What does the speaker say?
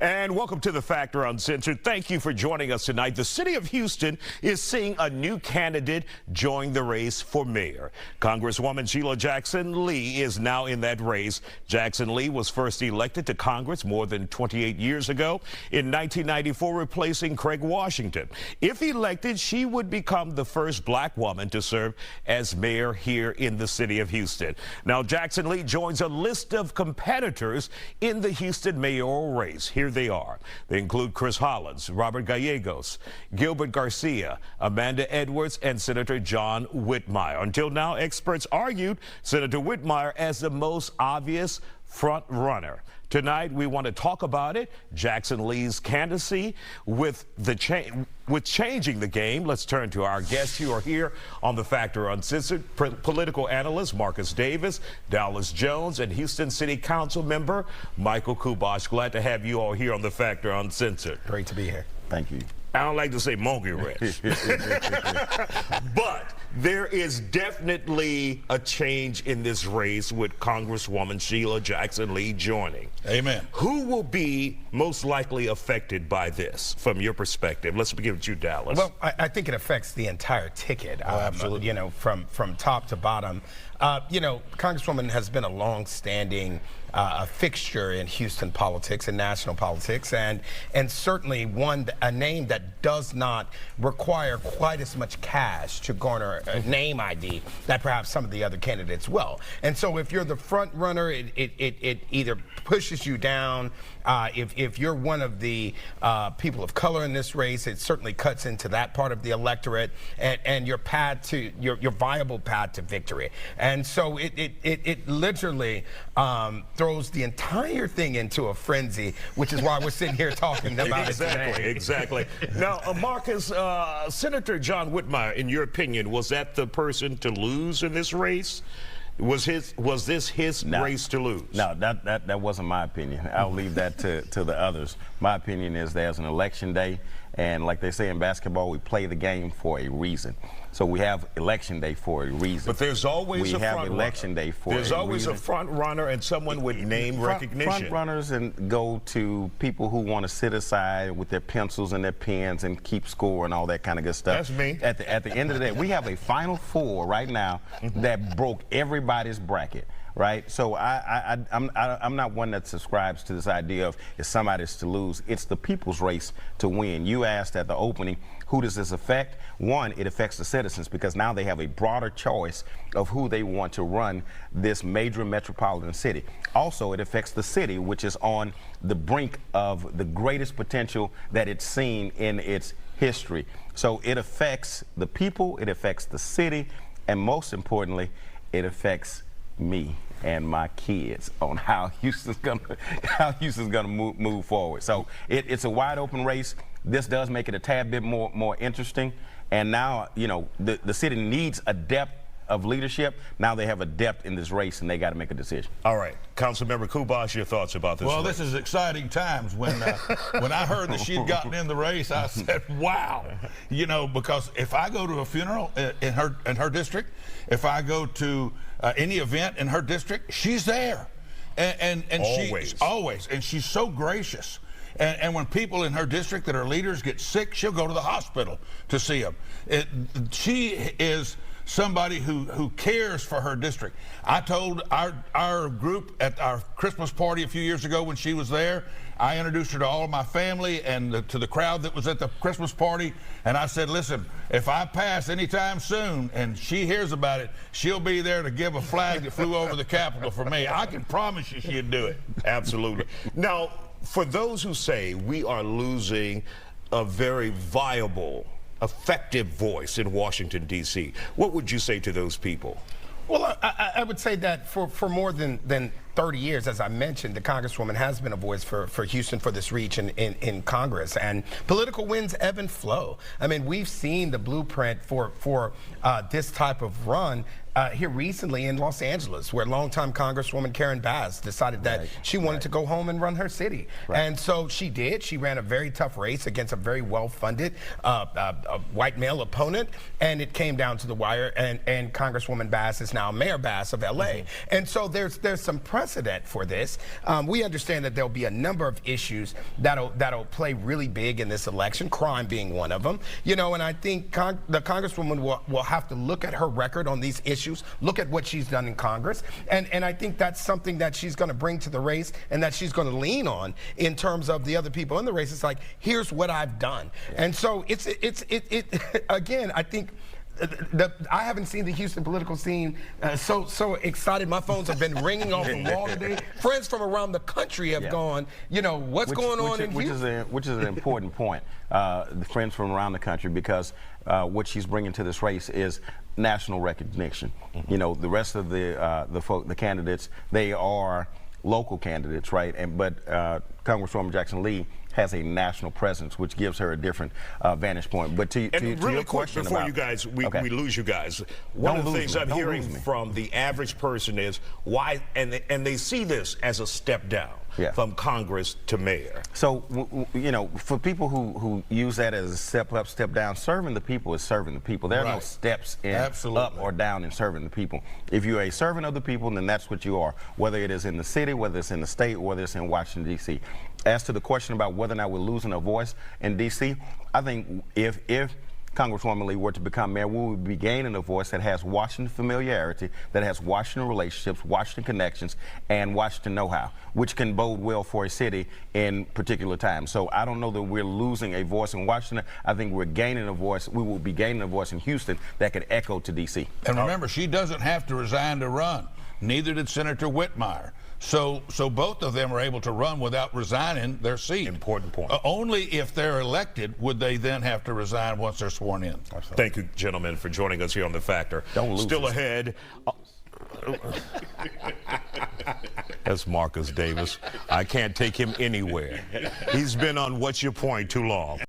And welcome to The Factor Uncensored. Thank you for joining us tonight. The city of Houston is seeing a new candidate join the race for mayor. Congresswoman Sheila Jackson.Lee is now in that race. Jackson.Lee was first elected to Congress more than 28 years ago in 1994, replacing Craig Washington. If elected, she would become the first black woman to serve as mayor here in the city of Houston. Now, Jackson.Lee joins a list of competitors in the Houston mayoral race. Here they are. They include Chris Hollins, Robert Gallegos, Gilbert Garcia, Amanda Edwards, and Senator John Whitmire. Until now, experts argued Senator Whitmire as the most obvious front runner. Tonight, we want to talk about it. Jackson.Lee's candidacy with changing the game. Let's turn to our guests who are here on The Factor Uncensored. Political analyst Marcus Davis, Dallas Jones, and Houston City Council member Michael Kubosh. Glad to have you all here on The Factor Uncensored. Great to be here. Thank you. I don't like to say monkey wrench, but there is definitely a change in this race with Congresswoman Sheila Jackson.Lee joining. Amen. Who will be most likely affected by this, from your perspective? Let's begin with you, Dallas. Well, I think it affects the entire ticket. Absolutely. You know, from top to bottom. You know, Congresswoman has been a long-standing a fixture in Houston politics and national politics, and certainly a name that does not require quite as much cash to garner a name ID that perhaps some of the other candidates will. And so if you're the front runner, it either pushes you down. If you're one of the people of color in this race, it certainly cuts into that part of the electorate and your path to your viable path to victory. And so it literally throws the entire thing into a frenzy, which is why we're sitting here talking about it today. Exactly. Now, Marcus, Senator John Whitmire, in your opinion, was that the person to lose in this race? Was this his race to lose? No, that wasn't my opinion. I'll leave that to the others. My opinion is there's an election day, and like they say in basketball, we play the game for a reason. So we have election day for a reason. But there's always a front runner. We have election day for a reason. There's always a front runner and someone with name recognition. Front runners and go to people who want to sit aside with their pencils and their pens and keep score and all that kind of good stuff. That's me. At the end of the day, we have a Final Four right now that broke everybody's bracket. Right, so I'm not one that subscribes to this idea of if somebody's to lose. It's the people's race to win. You asked at the opening, who does this affect? One, it affects the citizens because now they have a broader choice of who they want to run this major metropolitan city. Also, it affects the city, which is on the brink of the greatest potential that it's seen in its history. So it affects the people, it affects the city, and most importantly, it affects me and my kids on how Houston's gonna move forward. So it's a wide open race. This does make it a tad bit more interesting. And now, you know, the city needs a depth of leadership. Now they have a depth in this race, and they got to make a decision. All right, Councilmember Kubosh, your thoughts about this? Well, race? This is exciting times. When I heard that she'd gotten in the race, I said, "Wow!" You know, because if I go to a funeral in her district, if I go to any event in her district, she's there, and always, and she's so gracious. And when people in her district that are leaders get sick, she'll go to the hospital to see them. She is somebody who cares for her district. I told our group at our Christmas party a few years ago when she was there, I introduced her to all of my family and to the crowd that was at the Christmas party, and I said, listen, if I pass anytime soon and she hears about it, she'll be there to give a flag that flew over the Capitol for me. I can promise you she'd do it. Absolutely. Now, for those who say we are losing a very viable, effective voice in Washington, D.C., what would you say to those people? Well, I would say that for more than 30 years, as I mentioned, the Congresswoman has been a voice for Houston, for this reach in Congress. And political winds ebb and flow. I mean, we've seen the blueprint for this type of run here recently in Los Angeles, where longtime Congresswoman Karen Bass decided that she wanted to go home and run her city. And so she did. She ran a very tough race against a very well-funded white male opponent, and it came down to the wire, and Congresswoman Bass is now Mayor Bass of LA. And so there's some precedent for this. We understand that there'll be a number of issues that'll play really big in this election, crime being one of them. You know, and I think the Congresswoman will have to look at her record on these issues, look at what she's done in Congress, and I think that's something that she's going to bring to the race and that she's going to lean on in terms of the other people in the race. It's like, here's what I've done. And so it's again, I think I haven't seen the Houston political scene so excited. My phones have been ringing off the wall today. Friends from around the country have gone, you know, what's going on in Houston? Which is an important point, the friends from around the country, because what she's bringing to this race is national recognition. You know, the rest of the candidates, they are local candidates, right? But Congresswoman Jackson-Lee has a national presence, which gives her a different vantage point. But to your question before about, you guys, we lose you guys. One of the things I'm hearing from the average person is why, and they see this as a step down from Congress to mayor. So, you know, for people who use that as a step up, step down, serving the people is serving the people. There are no steps in up or down in serving the people. If you're a servant of the people, then that's what you are, whether it is in the city, whether it's in the state, or whether it's in Washington, D.C. As to the question about whether or not we're losing a voice in D.C., I think if Congresswoman Lee were to become mayor, we would be gaining a voice that has Washington familiarity, that has Washington relationships, Washington connections, and Washington know-how, which can bode well for a city in particular times. So I don't know that we're losing a voice in Washington. I think we're gaining a voice. We will be gaining a voice in Houston that could echo to D.C. And remember, she doesn't have to resign to run. Neither did Senator Whitmire. So both of them are able to run without resigning their seat. Important point. Only if they're elected would they then have to resign once they're sworn in. Absolutely. Thank you, gentlemen, for joining us here on The Factor. Don't lose Still us. ahead. That's Marcus Davis. I can't take him anywhere. He's been on What's Your Point too long.